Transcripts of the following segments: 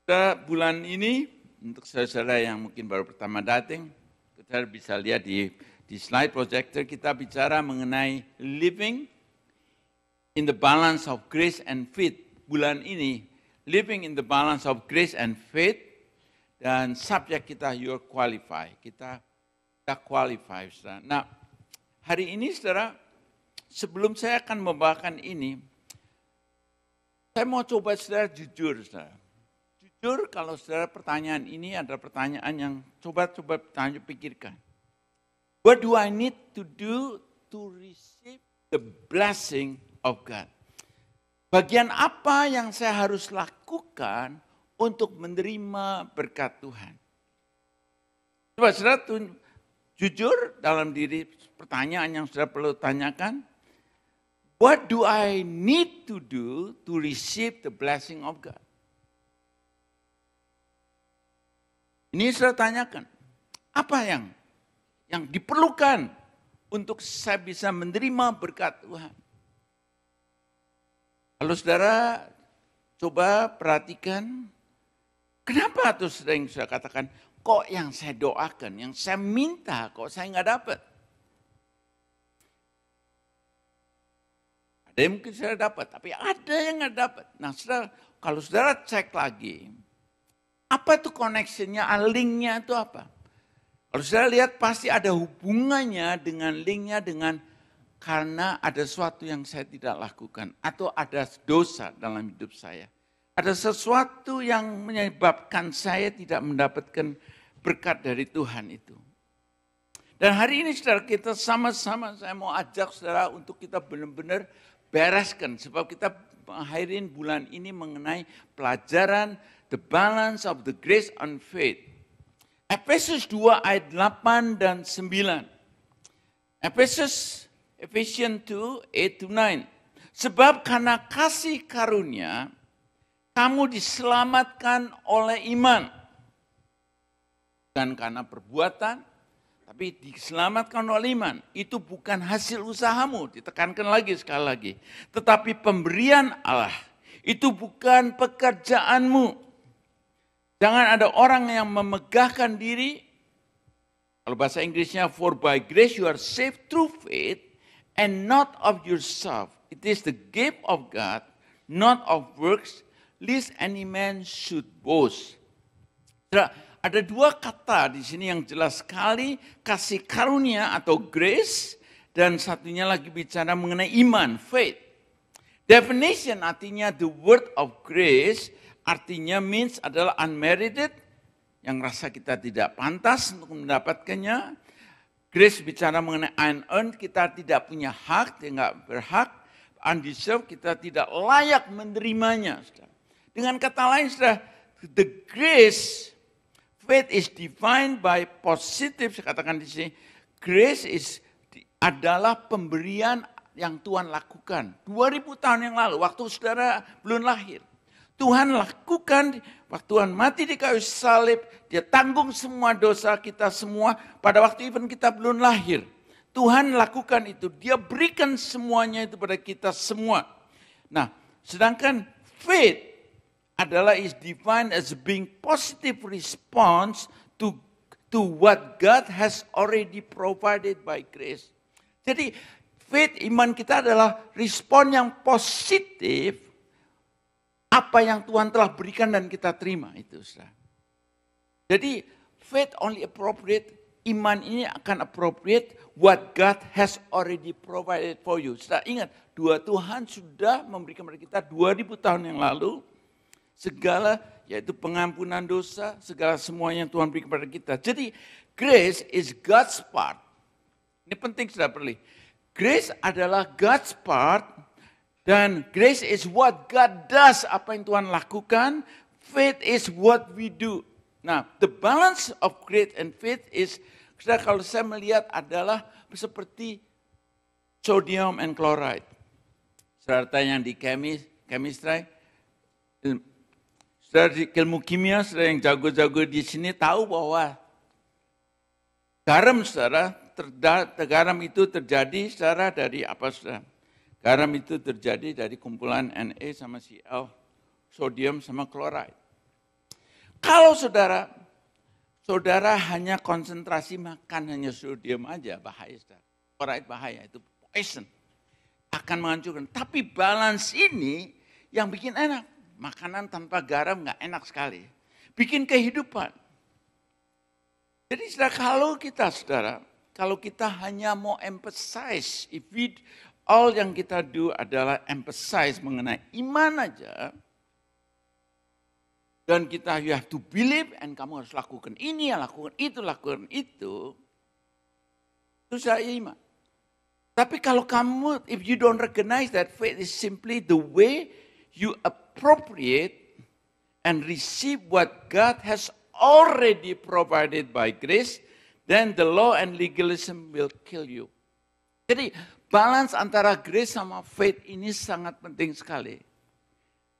Bulan ini, untuk saudara yang mungkin baru pertama datang, kita bisa lihat di slide projector, kita bicara mengenai living in the balance of grace and faith. Bulan ini, living in the balance of grace and faith, dan subjek kita, you're qualified. Kita qualify, saudara. Nah, hari ini, saudara, sebelum saya akan membawakan ini, saya mau coba saudara jujur, saudara. Jujur, kalau saudara pertanyaan ini adalah pertanyaan yang coba pikirkan. What do I need to do to receive the blessing of God? Bagian apa yang saya harus lakukan untuk menerima berkat Tuhan? Coba saudara jujur dalam diri pertanyaan yang saudara perlu tanyakan. What do I need to do to receive the blessing of God? Ini saya tanyakan, apa yang diperlukan untuk saya bisa menerima berkat Tuhan? Kalau saudara coba perhatikan, kenapa tuh sering saya katakan, kok yang saya doakan, yang saya minta, kok saya nggak dapat? Ada yang mungkin saudara dapat, tapi ada yang nggak dapat. Nah, saudara, kalau saudara cek lagi, apa itu koneksinya, linknya itu apa? Kalau saya lihat pasti ada hubungannya dengan linknya dengan karena ada sesuatu yang saya tidak lakukan. Atau ada dosa dalam hidup saya. Ada sesuatu yang menyebabkan saya tidak mendapatkan berkat dari Tuhan itu. Dan hari ini saudara kita sama-sama saya mau ajak saudara untuk kita benar-benar bereskan. Sebab kita mengakhirin bulan ini mengenai pelajaran the balance of the grace and faith. Efesus 2 ayat 8 dan 9. Ephesians 2, 8-9. Sebab karena kasih karunia, kamu diselamatkan oleh iman. Bukan karena perbuatan, tapi diselamatkan oleh iman. Itu bukan hasil usahamu, ditekankan lagi sekali lagi. Tetapi pemberian Allah, itu bukan pekerjaanmu. Jangan ada orang yang memegahkan diri. Kalau bahasa Inggrisnya, for by grace you are saved through faith and not of yourself. It is the gift of God, not of works, lest any man should boast. Ada dua kata di sini yang jelas sekali, kasih karunia atau grace, dan satunya lagi bicara mengenai iman, faith. Definition artinya the word of grace, artinya means adalah unmerited, yang rasa kita tidak pantas untuk mendapatkannya. Grace bicara mengenai unearned, kita tidak punya hak, tidak berhak. Undeserved, kita tidak layak menerimanya. Dengan kata lain, the grace, faith is defined by positive, saya katakan di sini, grace adalah pemberian yang Tuhan lakukan. 2000 tahun yang lalu, waktu saudara belum lahir. Tuhan lakukan, waktu Tuhan mati di kayu salib, dia tanggung semua dosa kita semua, pada waktu even kita belum lahir. Tuhan lakukan itu, dia berikan semuanya itu pada kita semua. Nah, sedangkan faith adalah is defined as being positive response to what God has already provided by grace. Jadi faith, iman kita adalah respon yang positif apa yang Tuhan telah berikan dan kita terima itu, saudara. Jadi faith only appropriate, iman ini akan appropriate what God has already provided for you. Saudara ingat, Tuhan sudah memberikan kepada kita 2000 tahun yang lalu segala, yaitu pengampunan dosa, segala semuanya yang Tuhan berikan kepada kita. Jadi grace is God's part. Ini penting saudara perli. Grace adalah God's part. Dan grace is what God does, apa yang Tuhan lakukan. Faith is what we do. Nah, the balance of grace and faith is, kalau saya melihat adalah seperti sodium and chloride. Saudara yang di chemistry, saudara di ilmu kimia, saudara yang jago-jago di sini tahu bahwa garam, saudara, garam itu terjadi, saudara, dari apa, saudara? Garam itu terjadi dari kumpulan Na sama Cl, sodium sama chloride. Kalau saudara hanya konsentrasi makan, hanya suruh diam aja, bahaya. Orang bahaya, itu poison. Akan menghancurkan. Tapi balance ini yang bikin enak. Makanan tanpa garam nggak enak sekali. Bikin kehidupan. Jadi saudara, kalau kita hanya mau emphasize, all yang kita do adalah emphasize mengenai iman aja, dan kita you have to believe, and kamu harus lakukan ini, lakukan itu saya iman. Tapi kalau kamu, if you don't recognize that faith is simply the way you appropriate and receive what God has already provided by grace, then the law and legalism will kill you. Jadi balance antara grace sama faith ini sangat penting sekali.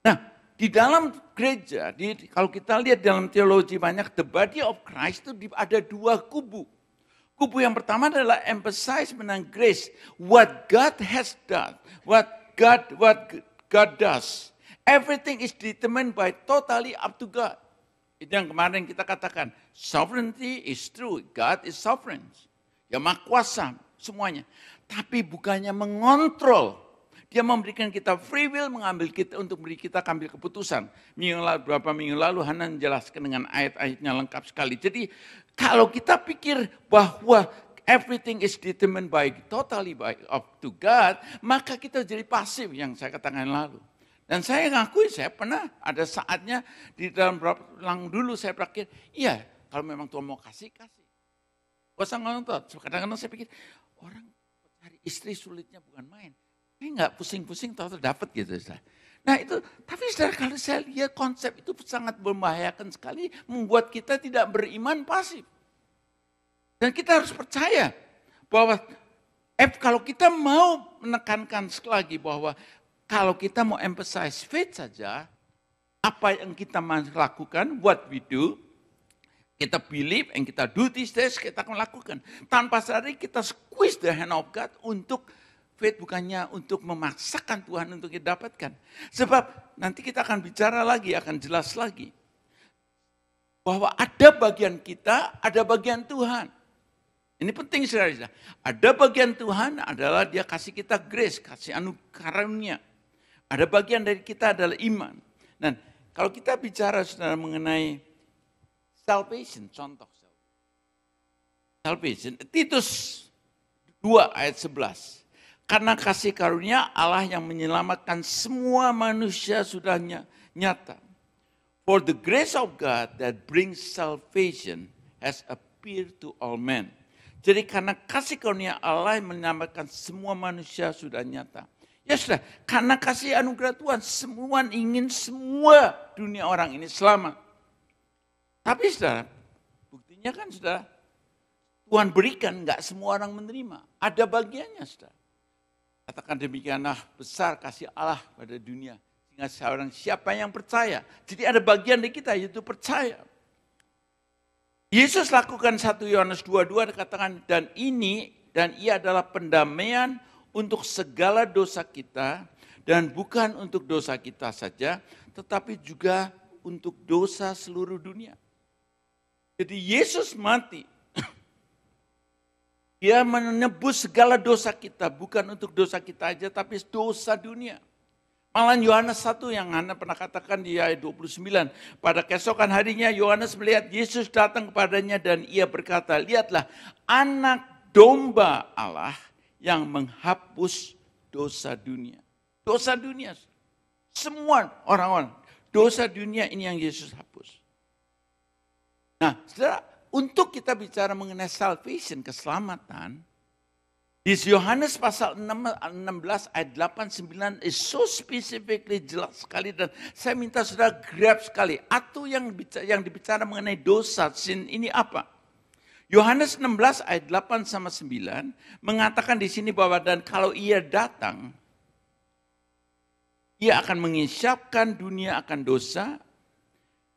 Nah, di dalam gereja, kalau kita lihat dalam teologi banyak, the body of Christ itu ada dua kubu. Kubu yang pertama adalah emphasize mengenai grace, what God has done, what God does. Everything is determined by totally up to God. Itu yang kemarin kita katakan, sovereignty is true, God is sovereign. Ya maha kuasa semuanya. Tapi bukannya mengontrol. Dia memberikan kita free will, mengambil kita untuk beri kita ambil keputusan. Beberapa minggu lalu Hana menjelaskan dengan ayat-ayatnya lengkap sekali. Jadi kalau kita pikir bahwa everything is determined totally by up to God, maka kita jadi pasif yang saya katakan lalu. Dan saya ngakui, saya pernah ada saatnya di dalam beberapa dulu saya pikir, iya kalau memang Tuhan mau kasih. Gak usah ngontot. Kadang-kadang saya pikir, orang cari istri sulitnya bukan main. Ini nggak pusing-pusing tahu dapat gitu. Nah itu, tapi saudara kalau saya lihat konsep itu sangat membahayakan sekali, membuat kita tidak beriman pasif. Dan kita harus percaya bahwa kalau kita mau menekankan sekali lagi bahwa kalau kita mau emphasize faith saja, apa yang kita lakukan, what we do, kita believe and kita do these days, kita akan lakukan. Tanpa sadar kita squeeze the hand of God untuk faith, bukannya untuk memaksakan Tuhan untuk kita dapatkan. Sebab nanti kita akan bicara lagi, akan jelas lagi. Bahwa ada bagian kita, ada bagian Tuhan. Ini penting saudara. Ada bagian Tuhan adalah dia kasih kita grace, kasih karunia. Ada bagian dari kita adalah iman. Dan kalau kita bicara saudara mengenai salvation, contoh. Salvation, Titus 2 ayat 11. Karena kasih karunia Allah yang menyelamatkan semua manusia sudah nyata. For the grace of God that brings salvation has appeared to all men. Jadi karena kasih karunia Allah yang menyelamatkan semua manusia sudah nyata. Ya sudah, karena kasih anugerah Tuhan, semua ingin semua dunia orang ini selamat. Tapi saudara, buktinya kan saudara, Tuhan berikan, enggak semua orang menerima. Ada bagiannya saudara. Katakan demikianlah besar kasih Allah pada dunia. Sehingga seorang siapa yang percaya. Jadi ada bagian dari kita yaitu percaya. Yesus lakukan 1 Yohanes 2:2 dikatakan dan ia adalah pendamaian untuk segala dosa kita dan bukan untuk dosa kita saja tetapi juga untuk dosa seluruh dunia. Jadi Yesus mati. Dia menebus segala dosa kita bukan untuk dosa kita aja tapi dosa dunia. Malah Yohanes 1 yang Anda pernah katakan di ayat 29. Pada keesokan harinya Yohanes melihat Yesus datang kepadanya dan ia berkata, lihatlah anak domba Allah yang menghapus dosa dunia. Dosa dunia. Semua orang-orang. Dosa dunia ini yang Yesus hapus. Nah, saudara, untuk kita bicara mengenai salvation, keselamatan, di Yohanes pasal 16 ayat 8-9 is so specifically jelas sekali dan saya minta saudara grab sekali. Atau yang dibicara mengenai dosa, sin ini apa? Yohanes 16 ayat 8-9 mengatakan di sini bahwa dan kalau ia datang, ia akan mengisyapkan dunia akan dosa,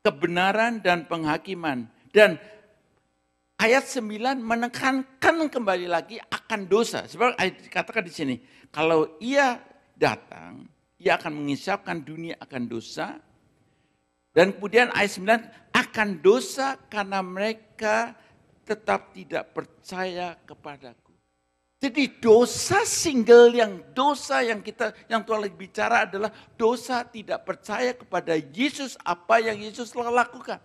kebenaran dan penghakiman. Dan ayat 9 menekankan kembali lagi akan dosa. Sebab dikatakan di sini, kalau ia datang, ia akan mengisyapkan dunia akan dosa. Dan kemudian ayat 9 akan dosa karena mereka tetap tidak percaya kepadaku. Jadi dosa single yang Tuhan lagi bicara adalah dosa tidak percaya kepada Yesus, apa yang Yesus telah lakukan.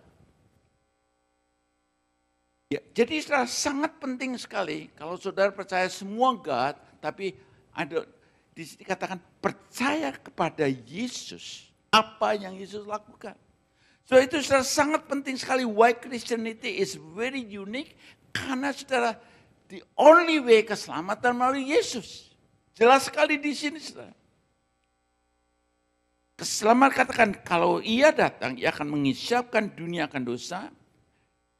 Ya, jadi saudara, sangat penting sekali kalau saudara percaya semua God, tapi ada di sini katakan percaya kepada Yesus, apa yang Yesus lakukan. So itu saudara, sangat penting sekali. Why Christianity is very unique, karena saudara, the only way keselamatan melalui Yesus. Jelas sekali di sini saudara. Keselamatan katakan kalau ia datang, ia akan mengisapkan dunia akan dosa,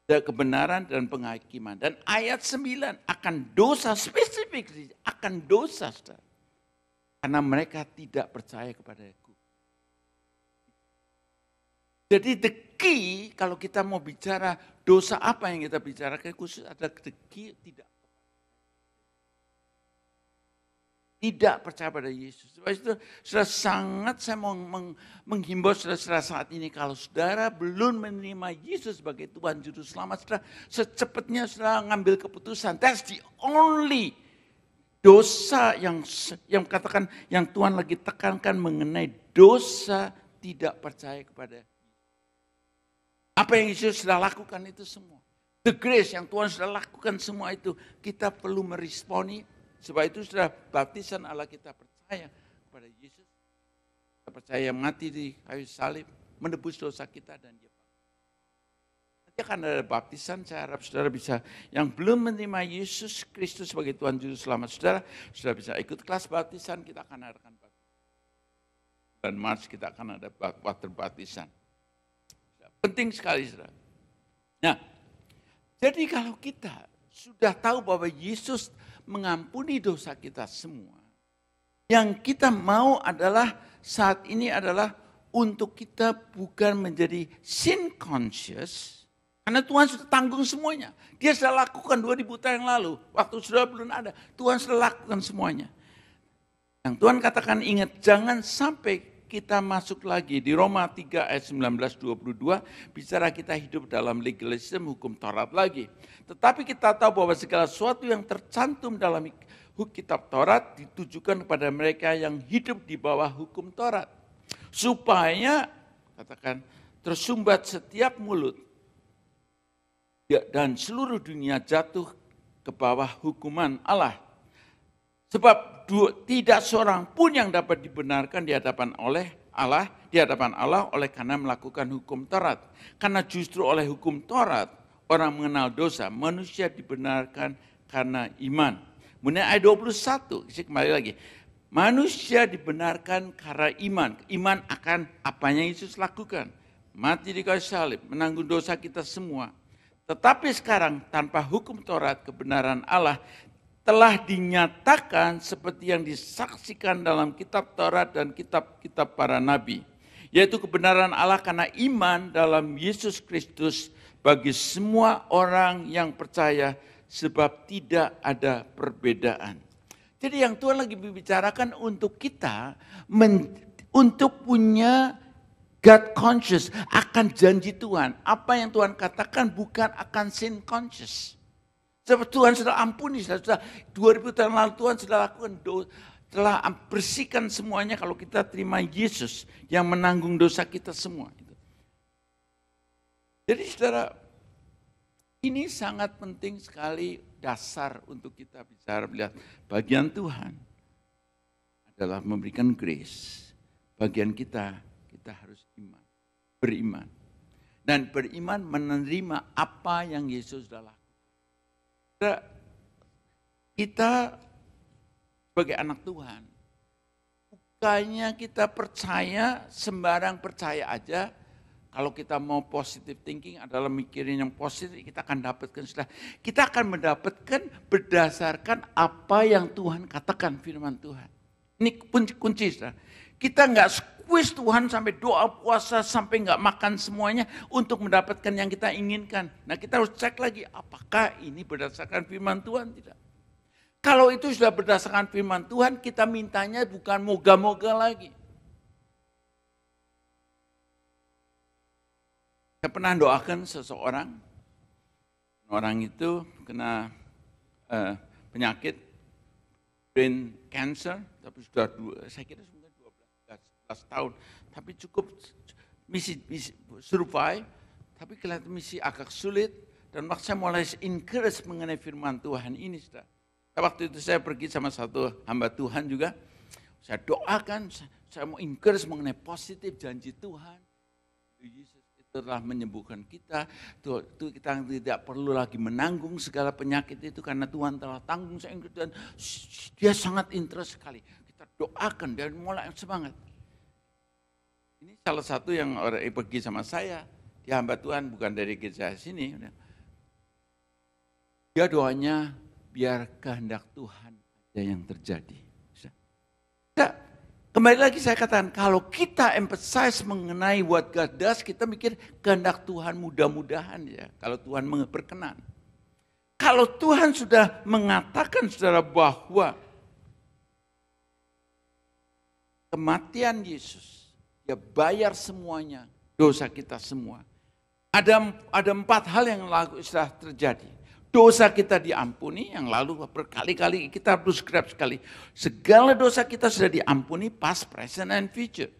kebenaran dan penghakiman. Dan ayat 9 akan dosa, spesifik akan dosa. Saudara. Karena mereka tidak percaya kepadaku. Jadi the key kalau kita mau bicara dosa apa yang kita bicarakan khusus ada the key tidak percaya pada Yesus. Sebab itu sudah sangat saya mau menghimbau saudara saat ini kalau saudara belum menerima Yesus sebagai Tuhan Juru Selamat, saudara secepatnya saudara ngambil keputusan. That's the only dosa yang katakan yang Tuhan lagi tekankan mengenai dosa tidak percaya kepada apa yang Yesus sudah lakukan itu semua. The grace yang Tuhan sudah lakukan semua itu kita perlu meresponi. Sebab itu sudah baptisan Allah kita percaya kepada Yesus. Kita percaya mati di kayu salib, menebus dosa kita dan dia. Nanti akan ada baptisan, saya harap saudara bisa, yang belum menerima Yesus Kristus sebagai Tuhan Juru Selamat saudara, sudah bisa ikut kelas baptisan, kita akan adakan baptisan. Dan Maret kita akan ada water baptisan. Penting sekali saudara. Nah, jadi kalau kita sudah tahu bahwa Yesus mengampuni dosa kita semua. Yang kita mau adalah saat ini adalah untuk kita bukan menjadi sin conscious. Karena Tuhan sudah tanggung semuanya. Dia sudah lakukan 2000 tahun yang lalu. Waktu sudah belum ada. Tuhan sudah lakukan semuanya. Yang Tuhan katakan ingat jangan sampai kita masuk lagi di Roma 3 ayat 19-22, bicara kita hidup dalam legalisme hukum Taurat lagi. Tetapi kita tahu bahwa segala sesuatu yang tercantum dalam kitab Taurat ditujukan kepada mereka yang hidup di bawah hukum Taurat. Supaya, katakan, tersumbat setiap mulut dan seluruh dunia jatuh ke bawah hukuman Allah. Sebab tidak seorang pun yang dapat dibenarkan di hadapan Allah oleh karena melakukan hukum Taurat. Karena justru oleh hukum Taurat orang mengenal dosa, manusia dibenarkan karena iman. Kemudian ayat 21, saya kembali lagi. Manusia dibenarkan karena iman. Iman akan apa yang Yesus lakukan. Mati di kayu salib, menanggung dosa kita semua. Tetapi sekarang tanpa hukum Taurat, kebenaran Allah telah dinyatakan seperti yang disaksikan dalam kitab Taurat dan kitab-kitab para nabi. Yaitu kebenaran Allah karena iman dalam Yesus Kristus bagi semua orang yang percaya sebab tidak ada perbedaan. Jadi yang Tuhan lagi membicarakan untuk kita, untuk punya God conscious akan janji Tuhan. Apa yang Tuhan katakan bukan akan sin conscious. Sebab Tuhan sudah ampuni, sudah 2000 tahun lalu Tuhan sudah lakukan, telah bersihkan semuanya kalau kita terima Yesus yang menanggung dosa kita semua. Jadi saudara, ini sangat penting sekali dasar untuk kita bicara melihat bagian Tuhan adalah memberikan grace. Bagian kita harus beriman. Dan beriman menerima apa yang Yesus sudah lakukan. Kita sebagai anak Tuhan, bukannya kita percaya, sembarang percaya aja. Kalau kita mau positive thinking adalah mikirin yang positif, kita akan dapatkan. Kita akan mendapatkan berdasarkan apa yang Tuhan katakan, firman Tuhan. Ini kunci. Kita nggak squeeze Tuhan sampai doa puasa, sampai nggak makan semuanya untuk mendapatkan yang kita inginkan. Nah kita harus cek lagi, apakah ini berdasarkan firman Tuhan? Tidak. Kalau itu sudah berdasarkan firman Tuhan, kita mintanya bukan moga-moga lagi. Saya pernah doakan seseorang, orang itu kena penyakit brain cancer, tapi sudah saya kira sudah 12 tahun, tapi cukup misi survive, tapi kelihatan misi agak sulit, dan waktu saya mulai encourage mengenai firman Tuhan ini, saudara. Waktu itu saya pergi sama satu hamba Tuhan juga, saya doakan, saya mau encourage mengenai positif janji Tuhan. Yesus itu telah menyembuhkan kita, kita tidak perlu lagi menanggung segala penyakit itu karena Tuhan telah tanggung. Dan dia sangat interest sekali. Kita doakan dan mulai semangat. Ini salah satu yang orang pergi sama saya, dia hamba Tuhan bukan dari gereja sini. Dia doanya biar kehendak Tuhan ada yang terjadi. Kembali lagi saya katakan, kalau kita emphasize mengenai what God does, kita mikir kehendak Tuhan mudah-mudahan ya, kalau Tuhan berkenan. Kalau Tuhan sudah mengatakan saudara bahwa kematian Yesus, dia bayar semuanya, dosa kita semua. Ada 4 hal yang sudah terjadi. Dosa kita diampuni, yang lalu berkali-kali kita harus grab sekali. Segala dosa kita sudah diampuni, past, present, and future.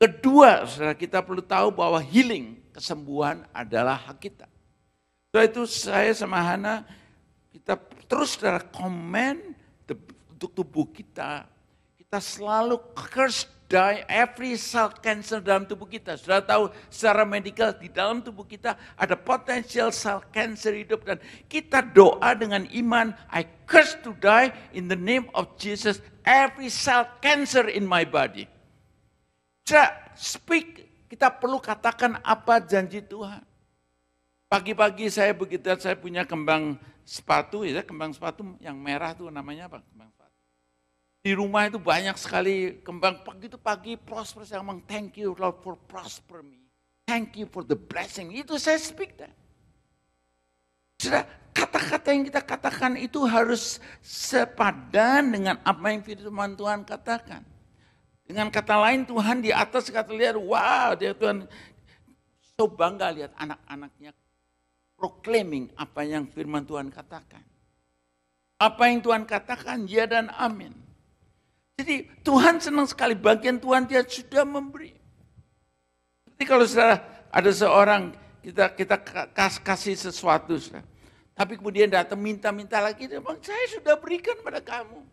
Kedua, saudara, kita perlu tahu bahwa healing, kesembuhan adalah hak kita. Setelah itu saya sama Hana, kita terus saudara komen untuk tubuh kita. Kita selalu curse die every cell cancer dalam tubuh kita. Sudah tahu secara medikal di dalam tubuh kita ada potensial cell cancer hidup, dan kita doa dengan iman, I curse to die in the name of Jesus every cell cancer in my body. Speak, kita perlu katakan apa janji Tuhan. Pagi-pagi saya begitu, saya punya kembang sepatu, ya kembang sepatu yang merah tuh namanya apa? Kembang sepatu. Di rumah itu banyak sekali kembang, begitu pagi prosper, saya ngomong thank you Lord for prosper me. Thank you for the blessing. Itu saya speak that. Sudah, kata-kata yang kita katakan itu harus sepadan dengan apa yang firman Tuhan katakan. Dengan kata lain, Tuhan di atas kata lihat, wow, dia Tuhan so bangga lihat anak-anaknya proclaiming apa yang firman Tuhan katakan. Apa yang Tuhan katakan, ya dan amin. Jadi Tuhan senang sekali, bagian Tuhan dia sudah memberi. Seperti kalau saudara ada seorang kita kasih sesuatu, saudara, tapi kemudian datang minta-minta lagi, dia bilang, saya sudah berikan pada kamu.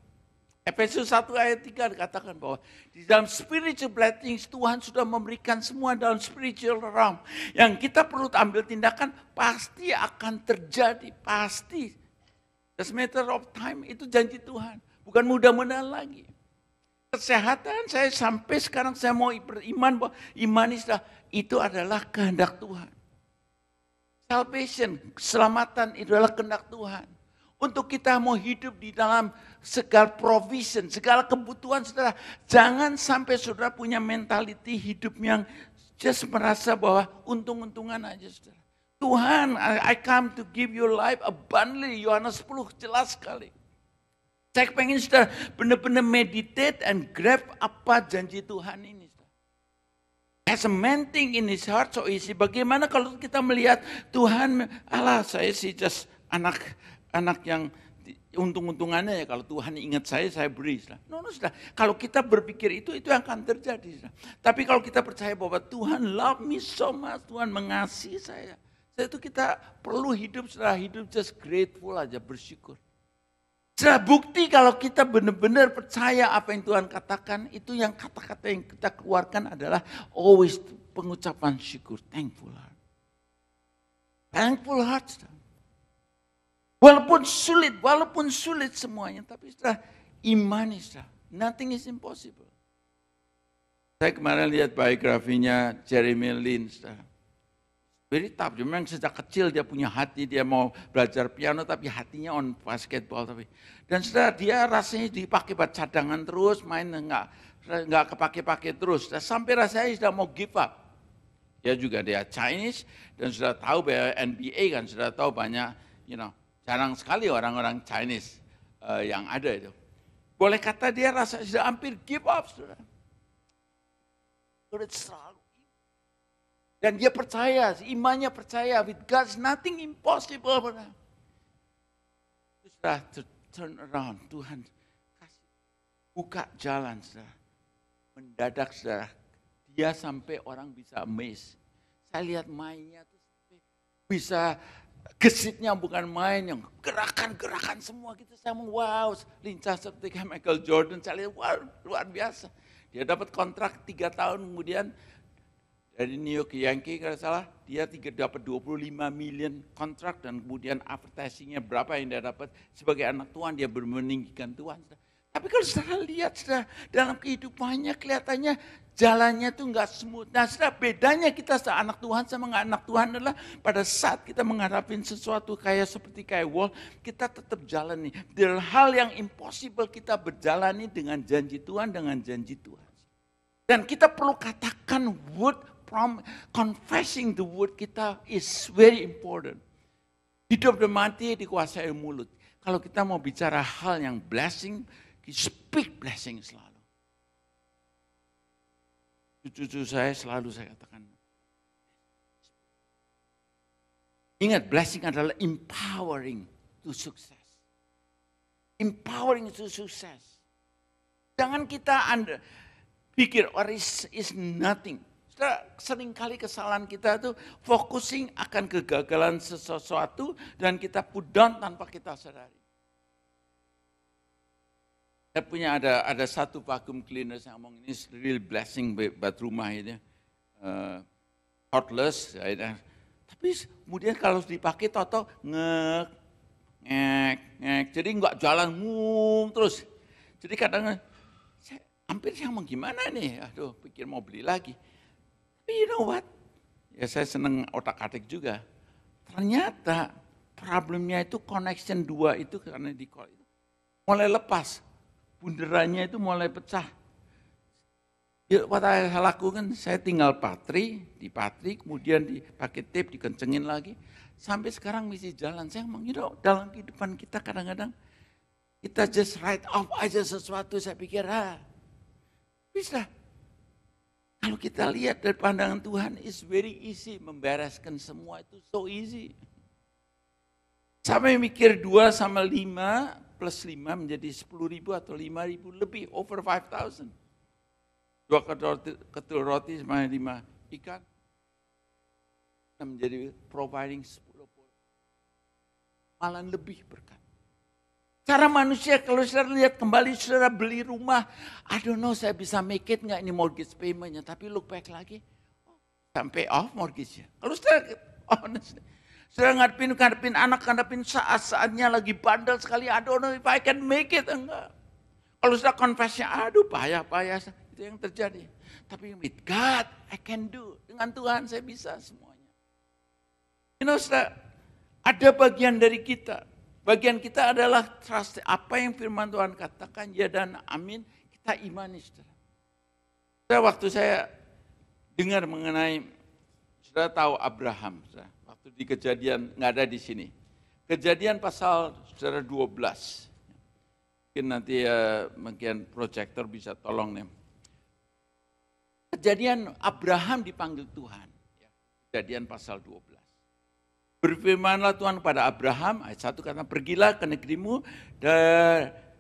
Efesus 1 ayat 3 dikatakan bahwa di dalam spiritual blessings Tuhan sudah memberikan semua dalam spiritual realm. Yang kita perlu ambil tindakan pasti akan terjadi, pasti. Just matter of time, itu janji Tuhan. Bukan mudah-mudahan lagi. Kesehatan saya sampai sekarang saya mau beriman bahwa iman itu adalah kehendak Tuhan. Salvation, keselamatan itu adalah kehendak Tuhan. Untuk kita mau hidup di dalam segala provision, segala kebutuhan saudara. Jangan sampai saudara punya mentality hidup yang just merasa bahwa untung-untungan aja saudara. Tuhan, I come to give you life abundantly. Yohanes 10 jelas sekali. Saya pengen saudara benar-benar meditate and grab apa janji Tuhan ini. As a man think in his heart so easy. Bagaimana kalau kita melihat Tuhan, Allah saya sih just anak yang untung-untungannya ya, kalau Tuhan ingat saya beri. No, saudara. Kalau kita berpikir itu yang akan terjadi. Saudara. Tapi kalau kita percaya bahwa Tuhan love me so much, Tuhan mengasihi saya. Itu kita perlu hidup, saudara, hidup just grateful aja, bersyukur. Sudah bukti kalau kita benar-benar percaya apa yang Tuhan katakan, itu yang kata-kata yang kita keluarkan adalah always pengucapan syukur, thankful heart. Thankful heart. Sudah. Walaupun sulit semuanya, tapi sudah imani sudah. Nothing is impossible. Saya kemarin lihat biografinya Jeremy Lin, sudah. Very tough, memang sejak kecil dia punya hati, dia mau belajar piano tapi hatinya on basketball. Dan setelah dia rasanya dipakai buat cadangan terus, main enggak kepake-pakai terus. Dan sampai rasanya sudah mau give up. Dia juga Chinese dan sudah tahu bahwa NBA kan, sudah tahu banyak, jarang sekali orang-orang Chinese yang ada itu. Boleh kata dia rasa sudah hampir give up, saudara. Sudah selalu. Dan dia percaya, imannya percaya, with God's nothing impossible. Sudah turn around, Tuhan kasih buka jalan, saudara. Mendadak, saudara, dia sampai orang bisa amazed. Saya lihat mainnya tuh bisa gesitnya bukan main, yang gerakan-gerakan semua gitu. Saya mau wow, lincah seperti Michael Jordan. Saya lihat wow, luar biasa. Dia dapat kontrak 3 tahun kemudian dari New York Yankee kalau salah, dia dapat 25 million kontrak dan kemudian advertisingnya berapa yang dia dapat sebagai anak Tuhan, dia meninggikan Tuhan. Tapi kalau saudara lihat saudara, dalam kehidupannya kelihatannya jalannya tuh enggak smooth. Nah saudara, bedanya kita anak Tuhan sama enggak anak Tuhan adalah pada saat kita menghadapi sesuatu seperti wall, kita tetap jalani. Dari hal yang impossible kita berjalani dengan janji Tuhan, dengan janji Tuhan. Dan kita perlu katakan confessing the word kita is very important. Hidup dan mati dikuasai mulut. Kalau kita mau bicara hal yang blessing, speak blessing selalu. Cucu saya selalu saya katakan. Ingat, blessing adalah empowering to success. Empowering to success. Jangan kita pikir, is nothing. Seringkali kesalahan kita itu focusing akan kegagalan sesuatu dan kita put down tanpa kita sadari. Saya punya ada satu vacuum cleaner yang ngomong ini real blessing buat rumah ini, cordless. Tapi kemudian kalau dipakai toto ngek, jadi nggak jalan terus. Jadi kadang hampir saya ngomong gimana nih, aduh pikir mau beli lagi. Tapi you know what? Ya saya seneng otak-atik juga. Ternyata problemnya itu connection 2 itu karena di call itu mulai lepas. Bunderannya itu mulai pecah. Ya, what saya lakukan, saya tinggal di patri, kemudian dipakai tape, dikencengin lagi. Sampai sekarang masih jalan. Saya ngomong, dalam kehidupan kita kadang-kadang kita just write off aja sesuatu, saya pikir, bisa. Kalau kita lihat dari pandangan Tuhan, it's very easy membereskan semua itu, so easy. Sampai mikir 2 sama 5 plus 5 menjadi 10.000 atau 5.000 lebih, over 5,000. 2 ketul roti sama 5 ikan, menjadi providing 10. Malah lebih berkat. Cara manusia kalau saudara lihat kembali, saudara beli rumah, I don't know saya bisa make it nggak ini mortgage payment-nya, tapi look back lagi, sampai off mortgage-nya. Kalau saudara honest, saudara ngadepin anak, ngadepin saat-saatnya lagi bandel sekali, I don't know if I can make it, enggak. Kalau saudara confess-nya, aduh payah, itu yang terjadi. Tapi with God, I can do. Dengan Tuhan saya bisa semuanya. You know saudara, ada bagian dari kita. Bagian kita adalah trust, apa yang firman Tuhan katakan, ya dan amin, kita imani saudara. Waktu saya dengar mengenai, saudara tahu Abraham, saudara, waktu di Kejadian, nggak ada di sini. Kejadian pasal saudara 12. Mungkin nanti mungkin proyektor bisa tolong nih. Kejadian Abraham dipanggil Tuhan. Kejadian pasal 12. Berfirmanlah Tuhan kepada Abraham, ayat 1 kata, pergilah ke negerimu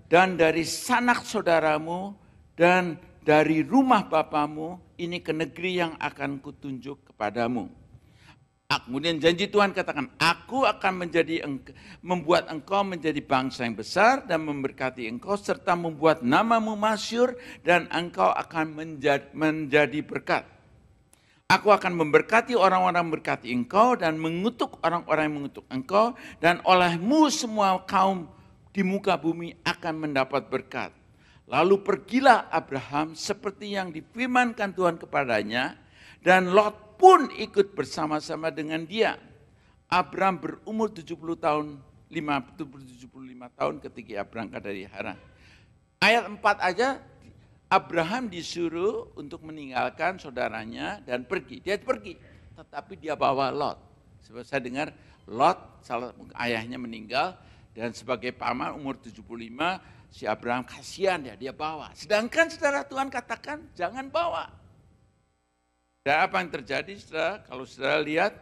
dan dari sanak saudaramu dan dari rumah bapamu, ini ke negeri yang akan kutunjuk kepadamu. Kemudian janji Tuhan katakan, aku akan membuat engkau menjadi bangsa yang besar dan memberkati engkau, serta membuat namamu masyhur dan engkau akan menjadi berkat. Aku akan memberkati orang-orang memberkati engkau dan mengutuk orang-orang yang mengutuk engkau, dan olehmu semua kaum di muka bumi akan mendapat berkat. Lalu pergilah Abraham seperti yang difirmankan Tuhan kepadanya, dan Lot pun ikut bersama-sama dengan dia. Abraham berumur 75 tahun ketika berangkat dari Haran. Ayat 4 aja, Abraham disuruh untuk meninggalkan saudaranya dan pergi. Dia pergi, tetapi dia bawa Lot. Sebab saya dengar Lot, ayahnya meninggal, dan sebagai paman umur 75, si Abraham kasihan dia bawa. Sedangkan saudara Tuhan katakan jangan bawa. Dan apa yang terjadi, saudara? Kalau saudara lihat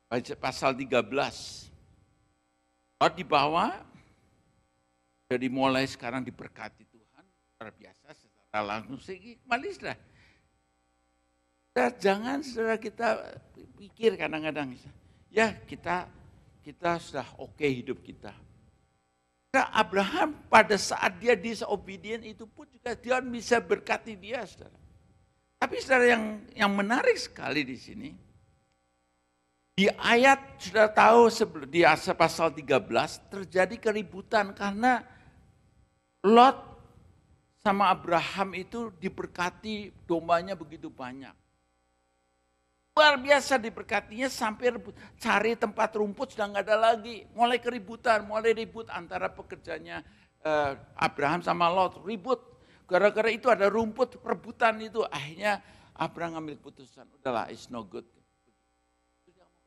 baca pasal 13. Lot dibawa, jadi mulai sekarang diberkati Tuhan, luar biasa secara langsung. Kembali saudara. Jangan saudara kita pikir kadang-kadang, ya kita sudah oke hidup kita. Abraham pada saat dia disobedient itu pun juga Tuhan bisa berkati dia, saudara. Tapi saudara yang menarik sekali di sini, di ayat sudah tahu di pasal 13 terjadi keributan karena Lot sama Abraham itu diberkati dombanya begitu banyak. Luar biasa diberkatinya sampai cari tempat rumput sudah nggak ada lagi. Mulai keributan, mulai ribut antara pekerjanya Abraham sama Lot. Ribut, gara-gara itu ada rumput, rebutan itu. Akhirnya Abraham ngambil putusan, udahlah it's no good.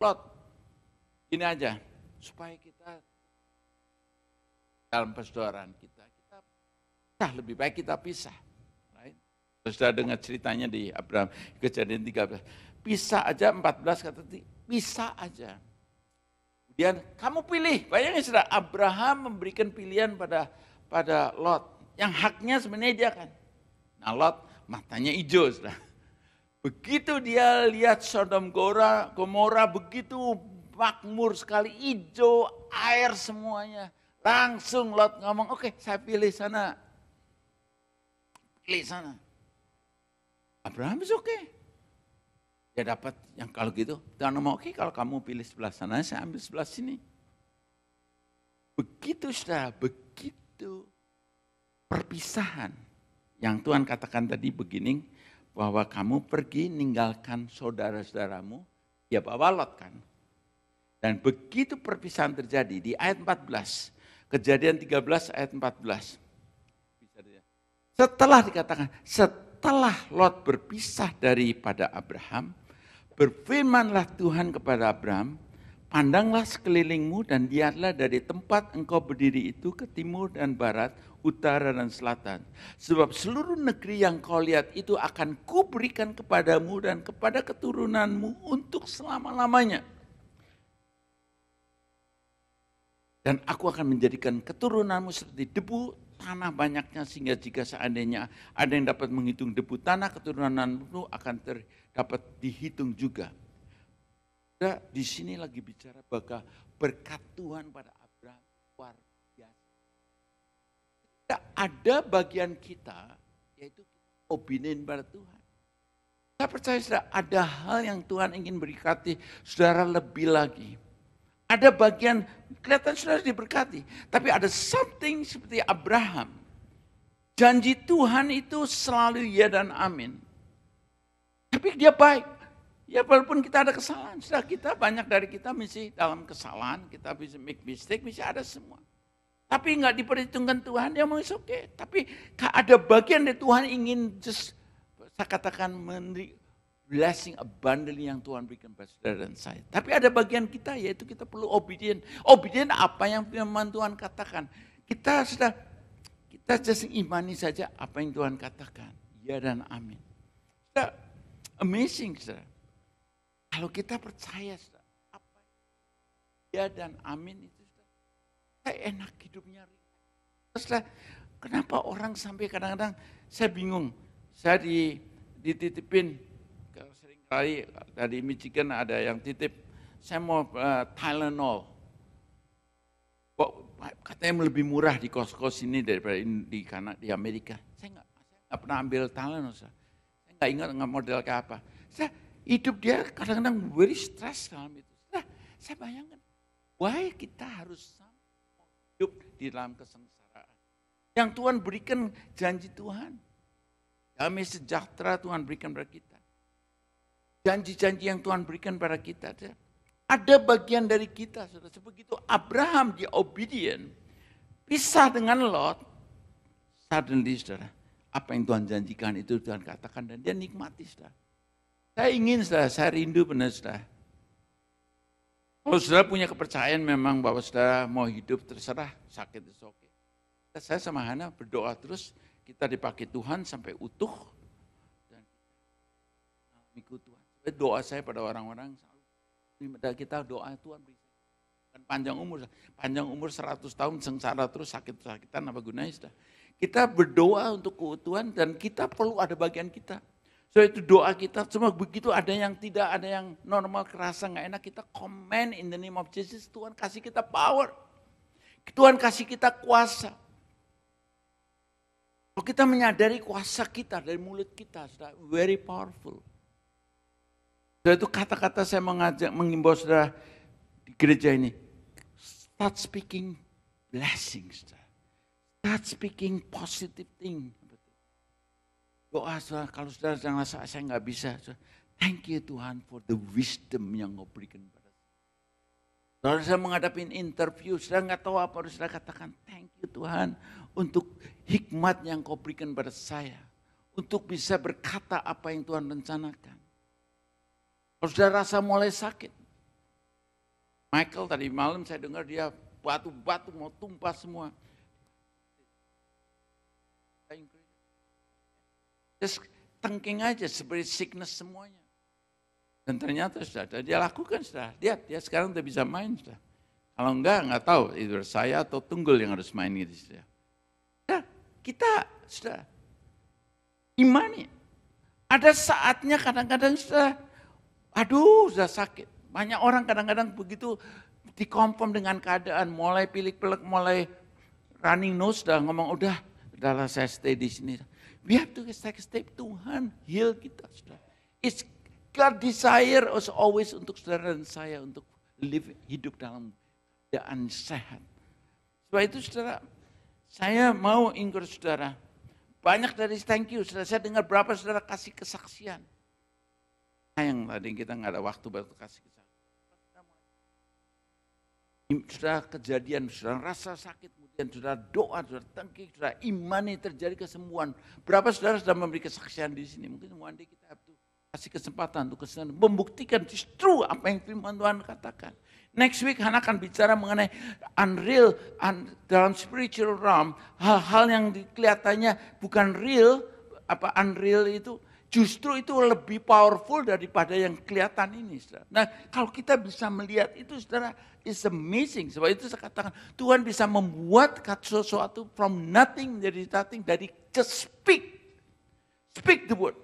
Lot, ini aja, supaya kita dalam persaudaraan kita lebih baik kita pisah. Right? Sudah dengar ceritanya di Abraham, Kejadian 13. Pisah aja 14 kata, pisah aja. Kemudian kamu pilih, bayangin saudara, Abraham memberikan pilihan pada Lot. Yang haknya sebenarnya dia kan. Nah Lot matanya hijau saudara. Begitu dia lihat Sodom Gomora begitu makmur sekali, hijau, air semuanya. Langsung Lot ngomong, oke, saya pilih sana. Pilih sana. Abraham is oke. Dia dapat yang kalau gitu, Tuhan ngomong, oke, kalau kamu pilih sebelah sana, saya ambil sebelah sini. Begitu saudara, begitu perpisahan. Yang Tuhan katakan tadi begini, bahwa kamu pergi ninggalkan saudara-saudaramu, ya bawa Lot kan. Dan begitu perpisahan terjadi di ayat 14, Kejadian 13 ayat 14. Setelah dikatakan, setelah Lot berpisah daripada Abraham, berfirmanlah Tuhan kepada Abraham, pandanglah sekelilingmu dan lihatlah dari tempat engkau berdiri itu ke timur dan barat, utara dan selatan. Sebab seluruh negeri yang kau lihat itu akan kuberikan kepadamu dan kepada keturunanmu untuk selama-lamanya. Dan aku akan menjadikan keturunanmu seperti debu tanah banyaknya, sehingga jika seandainya ada yang dapat menghitung debu tanah, keturunanmu akan dapat dihitung juga. Nah, di sini lagi bicara bahwa berkat Tuhan pada Abraham luar biasa. Ada bagian kita, yaitu obedient pada Tuhan. Saya percaya saudara, ada hal yang Tuhan ingin berkati saudara lebih lagi. Ada bagian, kelihatan saudara diberkati. Tapi ada something seperti Abraham. Janji Tuhan itu selalu ya dan amin. Tapi dia baik. Ya walaupun kita ada kesalahan. Sudah kita, banyak dari kita masih dalam kesalahan. Kita bisa make mistake, bisa ada semua. Tapi nggak diperhitungkan Tuhan, dia mau oke. Tapi ada bagian dari Tuhan ingin saya katakan blessing abundantly yang Tuhan berikan pada saudara dan saya. Tapi ada bagian kita, yaitu kita perlu obedient. Obedient apa yang firman Tuhan katakan. Kita just imani saja apa yang Tuhan katakan. Ya dan amin. Sudah amazing, saudara. Kalau kita percaya, saudara, apa ya dan amin itu, saudara, saya enak hidupnya. Saudara, kenapa orang sampai kadang-kadang saya bingung. Saya dititipin. Kali dari Michigan ada yang titip, saya mau Tylenol. Kok katanya lebih murah di kos-kos ini daripada di Amerika. Saya nggak pernah ambil Tylenol. Saya nggak ingat model kayak apa. Saya hidup dia kadang-kadang very stress dalam itu. Saya bayangkan, why kita harus hidup di dalam kesengsaraan. Yang Tuhan berikan janji Tuhan. Damai sejahtera Tuhan berikan pada kita. Janji-janji yang Tuhan berikan pada kita. Ada bagian dari kita. Sebegitu Abraham dia obedient. Pisah dengan Lot. Suddenly saudara. Apa yang Tuhan janjikan itu Tuhan katakan. Dan dia nikmati saudara. Saya ingin saudara. Saya rindu benar saudara. Kalau saudara punya kepercayaan memang bahwa saudara mau hidup terserah. Sakit itu oke. Saya sama Hana berdoa terus. Kita dipakai Tuhan sampai utuh. Ikut Tuhan. Doa saya pada orang-orang selalu kita doa Tuhan beri panjang umur 100 tahun sengsara terus sakit-sakitan apa gunanya sudah. Kita berdoa untuk keutuhan dan kita perlu ada bagian kita. So itu doa kita cuma begitu ada yang tidak, ada yang normal kerasa nggak enak kita command in the name of Jesus, Tuhan kasih kita power. Tuhan kasih kita kuasa. Kalau kita menyadari kuasa kita dari mulut kita sudah very powerful. So itu kata-kata saya mengimbau saudara di gereja ini. Start speaking blessings. Start speaking positive thing. Doa saudara, kalau saudara jangan rasa saya nggak bisa. Thank you Tuhan for the wisdom yang kau berikan pada saya. Kalau saya menghadapi interview, saudara nggak tahu apa harus saudara katakan. Thank you Tuhan untuk hikmat yang kau berikan pada saya. Untuk bisa berkata apa yang Tuhan rencanakan. Kalau saudara rasa mulai sakit. Michael tadi malam saya dengar dia batu-batu mau tumpah semua. Just thinking aja seperti sickness semuanya. Dan ternyata sudah dia lakukan sudah. Dia sekarang udah bisa main sudah. Kalau enggak tahu itu saya atau Tunggul yang harus main gitu sudah. Nah, kita sudah imani. Ada saatnya kadang-kadang sudah sudah sakit. Banyak orang kadang-kadang begitu dikonfirm dengan keadaan, mulai pilek-pilek, mulai running nose, sudah ngomong, udahlah saya stay di sini. We have to take a step, Tuhan heal kita. Sudah. It's God desire us always untuk saudara dan saya, untuk hidup dalam keadaan sehat. Sebab itu saudara, saya mau encourage saudara, banyak dari thank you, saudara, saya dengar berapa saudara kasih kesaksian. Sayang tadi kita nggak ada waktu buat kasih kesaksian. Sudah kejadian, sudah rasa sakit, kemudian sudah doa, sudah tangkik, sudah imani terjadi kesembuhan. Berapa saudara sudah memberi kesaksian di sini? Mungkin one day kita harus kasih kesempatan untuk kesempatan membuktikan justru apa yang firman Tuhan katakan. Next week Hana akan bicara mengenai unreal dalam spiritual realm, hal-hal yang kelihatannya bukan real, unreal itu. Justru itu lebih powerful daripada yang kelihatan ini, saudara. Nah, kalau kita bisa melihat itu, saudara, it's amazing. Sebab itu saya katakan, Tuhan bisa membuat sesuatu from nothing menjadi nothing, dari just speak. Speak the word.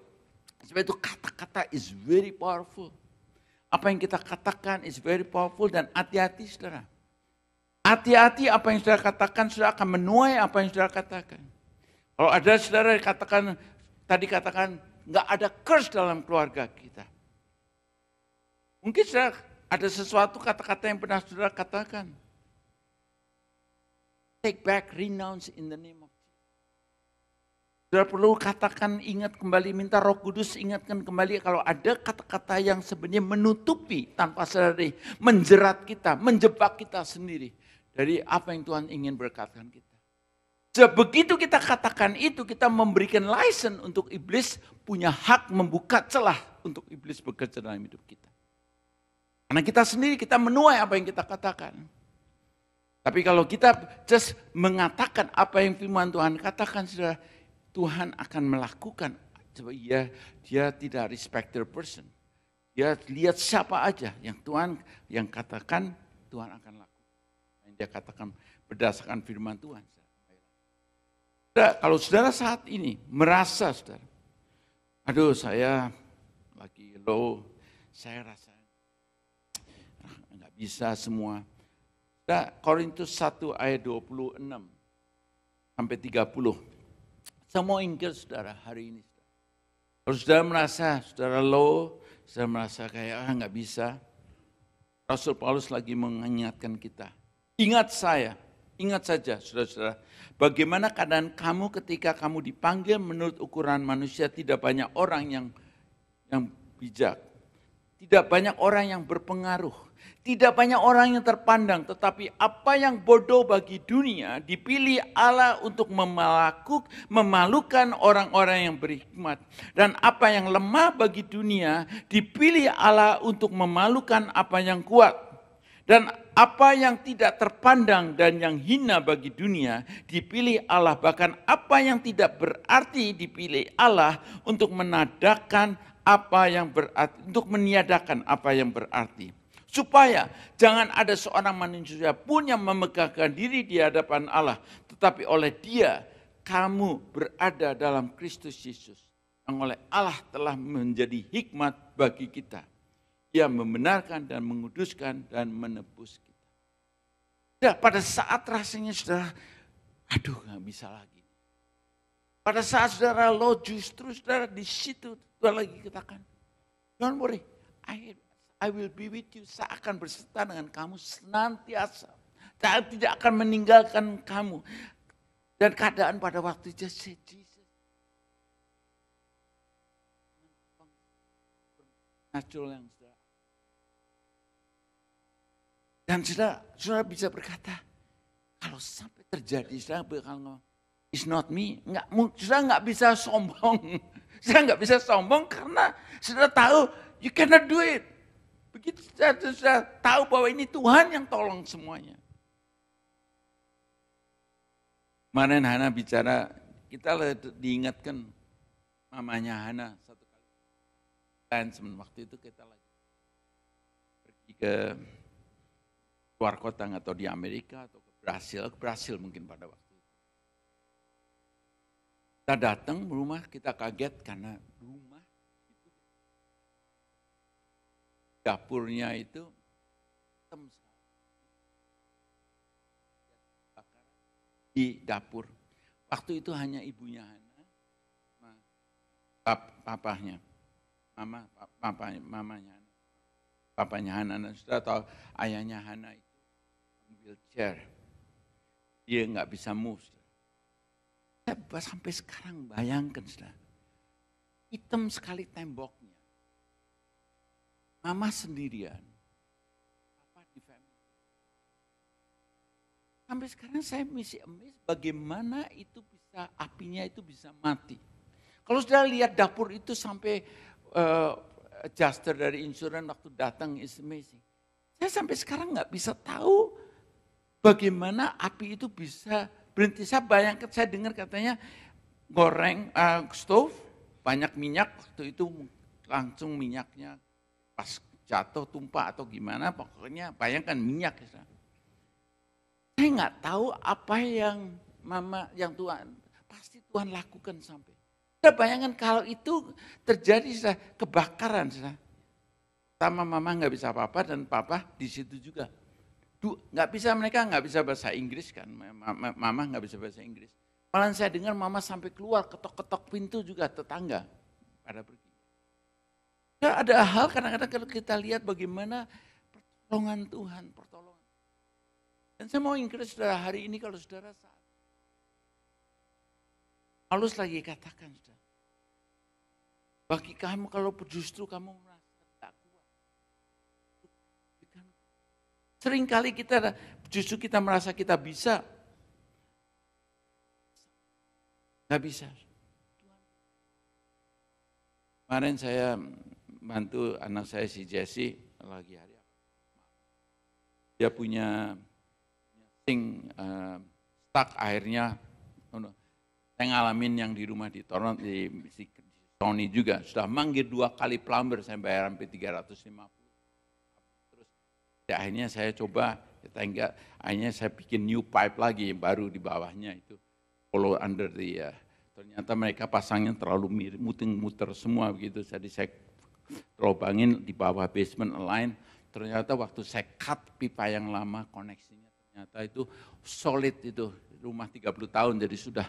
Sebab itu kata-kata is very powerful. Apa yang kita katakan is very powerful dan hati-hati, saudara. Hati-hati apa yang saudara katakan, saudara akan menuai apa yang saudara katakan. Kalau ada saudara yang katakan, nggak ada curse dalam keluarga kita. Mungkin saudara ada sesuatu kata-kata yang pernah saudara katakan. Take back, renounce in the name of Jesus. Saudara perlu katakan, ingat kembali, minta Roh Kudus ingatkan kembali kalau ada kata-kata yang sebenarnya menutupi tanpa sadari, menjerat kita, menjebak kita sendiri dari apa yang Tuhan ingin berkatakan kita. Begitu kita katakan itu, kita memberikan license untuk iblis punya hak membuka celah untuk iblis bekerja dalam hidup kita. Karena kita sendiri, kita menuai apa yang kita katakan. Tapi kalau kita just mengatakan apa yang firman Tuhan katakan, saudara, Tuhan akan melakukan. Coba dia tidak respecter person. Dia lihat siapa aja yang Tuhan yang katakan, Tuhan akan lakukan. Yang dia katakan berdasarkan firman Tuhan. Kalau saudara saat ini merasa, saudara, aduh saya lagi low, saya rasa nggak bisa semua. Korintus 1 ayat 26 sampai 30. Saya mau ingat saudara hari ini. Kalau saudara merasa saudara low, saudara merasa kayak nggak bisa, Rasul Paulus lagi mengingatkan kita. Ingat saja saudara-saudara, bagaimana keadaan kamu ketika kamu dipanggil menurut ukuran manusia. Tidak banyak orang yang bijak. Tidak banyak orang yang berpengaruh. Tidak banyak orang yang terpandang. Tetapi apa yang bodoh bagi dunia dipilih Allah untuk memalukan orang-orang yang berhikmat. Dan apa yang lemah bagi dunia dipilih Allah untuk memalukan apa yang kuat. Dan apa yang tidak terpandang dan yang hina bagi dunia dipilih Allah. Bahkan apa yang tidak berarti dipilih Allah untuk menadakan apa yang berarti, untuk meniadakan apa yang berarti. Supaya jangan ada seorang manusia pun yang memegahkan diri di hadapan Allah. Tetapi oleh Dia kamu berada dalam Kristus Yesus. Yang oleh Allah telah menjadi hikmat bagi kita. Ia membenarkan dan menguduskan dan menebus kita. Ya, pada saat rasanya saudara, aduh gak bisa lagi. Pada saat saudara lo justru saudara di situ Tuhan lagi katakan, don't worry, I will be with you. Saya akan berserta dengan kamu senantiasa. Saya tidak akan meninggalkan kamu. Dan keadaan pada waktu itu, Jesus. Natural yang saudara. Dan saudara bisa berkata, kalau sampai terjadi, saudara bakal ngomong, it's not me. Saudara nggak bisa sombong. Saudara nggak bisa sombong karena saudara tahu, you cannot do it. Begitu saya tahu bahwa ini Tuhan yang tolong semuanya. Kemarin Hana bicara, kita diingatkan mamanya Hana satu kali. Dan waktu itu kita lagi pergi ke luar kota atau di Amerika atau ke Brasil mungkin pada waktu itu. Kita datang rumah, kita kaget karena rumah dapurnya itu hitam di dapur. Waktu itu hanya ibunya Hana, papanya Hana, papanya Hana. Sudah tahu ayahnya Hana itu wheelchair, dia nggak bisa move. Saya sampai sekarang bayangkan, saudara, hitam sekali temboknya. Mama sendirian, papa di family. Sampai sekarang saya masih amazed bagaimana itu bisa, apinya itu bisa mati. Kalau sudah lihat dapur itu sampai adjuster dari insurans waktu datang, is amazing. Saya sampai sekarang nggak bisa tahu bagaimana api itu bisa berhenti. Saya bayangkan, saya dengar katanya goreng stove, banyak minyak, waktu itu langsung minyaknya pas jatuh tumpah atau gimana, pokoknya bayangkan minyak. Saya nggak tahu apa yang Tuhan, pasti Tuhan lakukan sampai. Saya bayangkan kalau itu terjadi kebakaran, sama mama nggak bisa apa-apa dan papa di situ juga. Mereka nggak bisa bahasa Inggris kan, mama nggak bisa bahasa Inggris. Malah saya dengar mama sampai keluar ketok-ketok pintu juga tetangga pada pergi. Ya, ada hal kadang-kadang kalau kita lihat bagaimana pertolongan Tuhan, pertolongan. Dan saya mau encourage saudara hari ini kalau saudara saat Paulus lagi katakan, saudara, bagi kamu kalau justru kamu merasa tidak kuat. Seringkali kita merasa kita bisa. Nggak bisa. Kemarin saya bantu anak saya si Jesse lagi hari apa? Dia punya stuck airnya. Saya ngalamin yang di rumah di Toronto di Sony juga sudah manggil 2 kali plumber, saya bayar sampai 350. Terus akhirnya saya coba, akhirnya saya bikin new pipe lagi baru di bawahnya itu follow under the ternyata mereka pasangnya terlalu muter semua begitu. Jadi saya lubangin di bawah basement line, ternyata waktu saya cut pipa yang lama koneksinya ternyata itu solid, itu rumah 30 tahun jadi sudah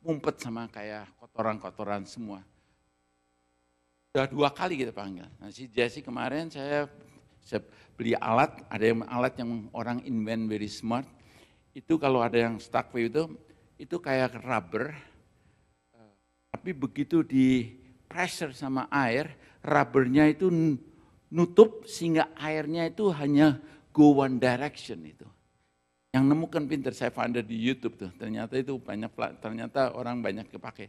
ngumpet sama kayak kotoran-kotoran semua. Sudah 2 kali kita panggil. Nah si Jesse kemarin saya beli alat, ada alat yang orang invent very smart, itu kalau ada yang stuck itu kayak rubber, tapi begitu di pressure sama air, rubbernya itu nutup sehingga airnya itu hanya go one direction itu. Yang nemukan pinter, saya find di YouTube tuh, ternyata itu ternyata orang banyak dipakai.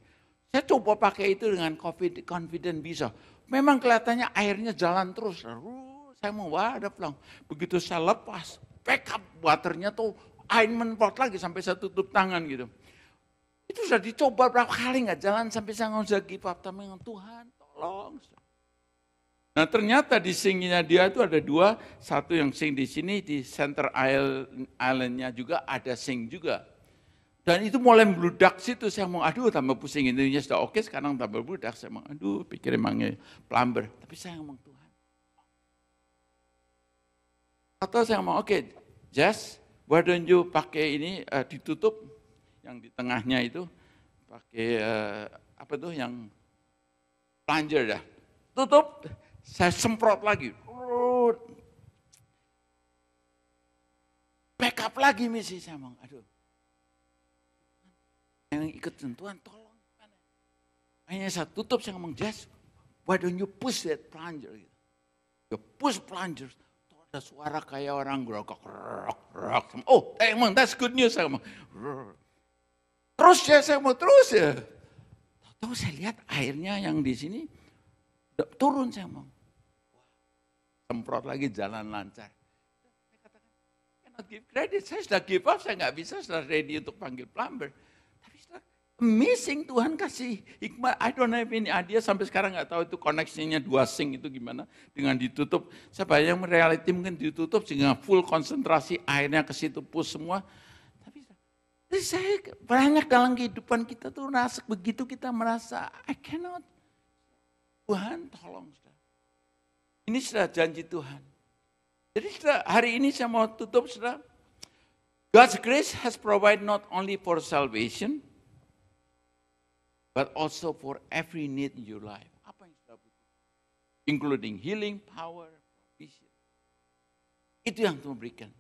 Saya coba pakai itu dengan confident bisa. Memang kelihatannya airnya jalan terus. Saya mau ada pelang. Begitu saya lepas, backup waternya tuh air menempot lagi sampai saya tutup tangan gitu. Itu sudah dicoba berapa kali nggak jalan sampai saya nggak usah give up. Tapi Tuhan tolong. Nah ternyata di singnya dia itu ada dua, satu yang sing di sini, di center island-nya juga ada sing juga. Dan itu mulai meludak situ, saya mau aduh tambah pusing, intinya sudah oke, sekarang tambah meludak, saya mau aduh pikir emangnya plumber. Tapi saya ngomong Tuhan. Atau saya ngomong oke, Jess, why don't you pakai ini ditutup, yang di tengahnya itu, pakai apa tuh yang plunger dah. Tutup, saya semprot lagi. Backup lagi misi, saya ngomong aduh. Yang ikut sentuhan, tolong. Akhirnya saya tutup, saya ngomong, Jess, why don't you push that plunger? You push plunger. Ada suara kayak orang gerokok. Oh, emang that's good news. Saya ngomong, terus ya, saya mau terus ya. Tahu saya lihat airnya yang di sini turun, saya ngomong. Semprot lagi jalan lancar. Saya katakan, cannot give credit. Saya sudah give up, saya nggak bisa, sudah ready untuk panggil plumber. Amazing, Tuhan kasih hikmah. I don't have any idea, sampai sekarang nggak tahu itu koneksinya dua sing itu gimana dengan ditutup. Saya bayang reality mungkin ditutup sehingga full konsentrasi airnya ke situ push semua. Tapi saya banyak dalam kehidupan kita tuh rasa begitu kita merasa I cannot. Tuhan tolong. Ini sudah janji Tuhan. Jadi hari ini saya mau tutup, saudara. God's grace has provided not only for salvation, but also for every need in your life. Apa yang sudah butuh? Including healing, power, provision. Itu yang Tuhan berikan.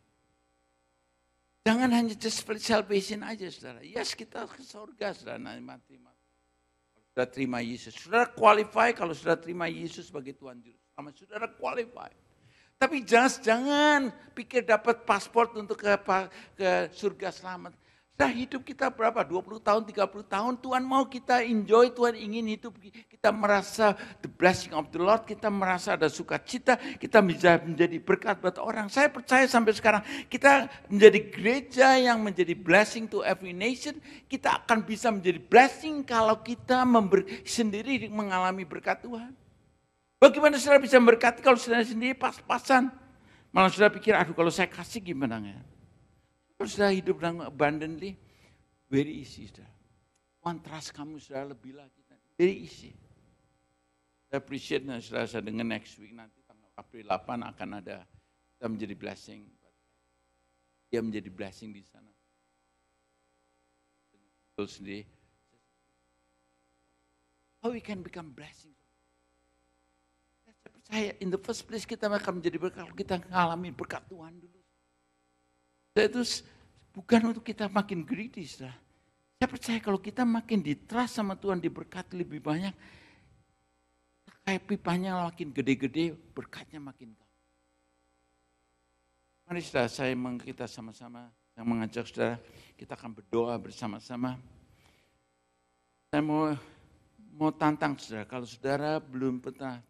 Jangan hanya just salvation aja, saudara. Yes, kita ke surga, saudara. Mati. Sudah terima Yesus. Saudara qualify kalau sudah terima Yesus sebagai Tuhan Juru Selamat. Saudara qualify. Tapi jangan pikir dapat paspor untuk ke surga selamat. Nah hidup kita berapa? 20 tahun, 30 tahun. Tuhan mau kita enjoy, Tuhan ingin hidup. Kita merasa the blessing of the Lord. Kita merasa ada sukacita. Kita bisa menjadi berkat buat orang. Saya percaya sampai sekarang kita menjadi gereja yang menjadi blessing to every nation. Kita akan bisa menjadi blessing kalau kita sendiri mengalami berkat Tuhan. Bagaimana saudara bisa memberkati kalau saudara sendiri pas-pasan? Malah saudara pikir, aduh kalau saya kasih gimana ya? Kalau sudah hidup dengan abundantly, very easy, saudara. Tuhan trust kamu, saudara, lebih lagi. Very easy. Saya appreciate, saudara, saya dengar next week nanti, tanggal April 8 akan ada, kita menjadi blessing. Dia menjadi blessing di sana. Terus sendiri, how we can become blessing? Saya percaya, in the first place kita akan menjadi berkat, kalau kita mengalami berkat Tuhan dulu. Itu bukan untuk kita makin greedy, saudara. Saya percaya kalau kita makin di-trust sama Tuhan, diberkati lebih banyak, kayak pipanya makin gede-gede, berkatnya makin gede. Mari saudara, kita sama-sama, saya mengajak saudara, kita akan berdoa bersama-sama. Saya mau tantang saudara, kalau saudara belum pernah